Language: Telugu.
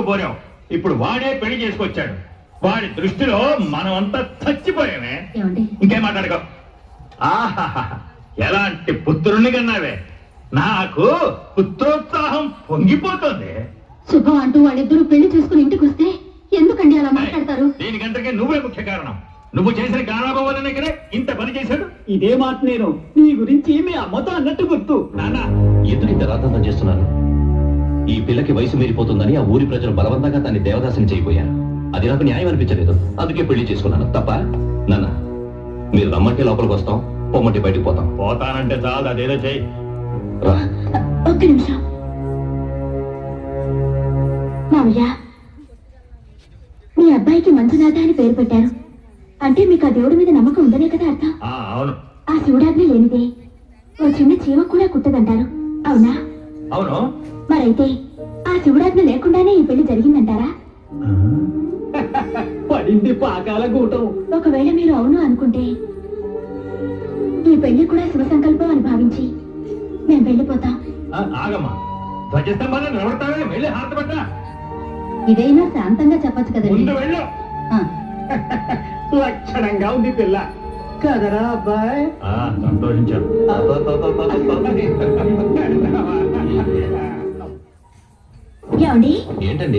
పోరావు. ఇప్పుడు వాడే పెళ్లి చేసుకొచ్చాడు. వాడి దృష్టిలో మనం అంతా చచ్చిపోయామే. ఇంకేం మాట్లాడుకో. ఆహా, ఎలాంటి పుత్రుణ్ణి కన్నావే. నాకు పుత్రోత్సాహం పొంగిపోతుంది. శుభం అంటూ వాళ్ళిద్దరూ పెళ్లి చేసుకుని ఇంటికి వస్తే ఎందుకండి అలా మాట్లాడతారు? దీనికంతకే నువ్వే ముఖ్య కారణం. నువ్వు చేసిన గారాబం వల్లనే కదా ఇంత పని చేశాడు. ఇదే మాట నేను నీ గురించి మీ అమ్మతో అన్నట్టు గుర్తు. నాన్న ఎందుకు ఇంత రాతంతం చేస్తున్నారు? ఈ పిల్లకి వయసు మీరిపోతుందని ఆ ఊరి ప్రజలు బలవంతంగా దాన్ని దేవదాసిని చేయబోయారు. అది నాకు న్యాయం అనిపించలేదు, అందుకే పెళ్లి చేసుకున్నాను. తప్ప నాన్న, మీరు రమ్మంటే లోపలికి వస్తాం, పొమ్మంటే బయటికి పోతాం. పోతానంటే చాలు, అదేదో చెయ్యి. ఒక్క నిమిషం మామయ్య, మీ అబ్బాయికి మంజునాథ అని పేరు పెట్టారు అంటే మీకు ఆ దేవుడి మీద నమ్మకం ఉందనే కదా అర్థం. అవును. ఆ శివుడాజ్ఞ లేనిదే ఓ చిన్న చీమ కూడా కుట్టదంటారు, అవునా? అవును. మరైతే ఆ శివుడాజ్ఞ లేకుండానే ఈ పెళ్లి జరిగిందంటారా? పడింది పాకాల గూటం. ఒకవేళ మీరు అవును అనుకుంటే ఈ పెళ్లి కూడా శివ సంకల్పం అని భావించి మేము వెళ్ళిపోతాం. ఆగమ్మా, ధ్వజస్తంభాన్ని నిలబడతావే, వెళ్ళి హారతి పట్టా. ఇదైనా శాంతంగా చెప్పచ్చు కదండి. ముందు వెళ్ళు. లక్షణంగా ఉంది పిల్ల కదరా అబ్బాయి. సంతోషించాను. ఏమండి? ఏంటండి?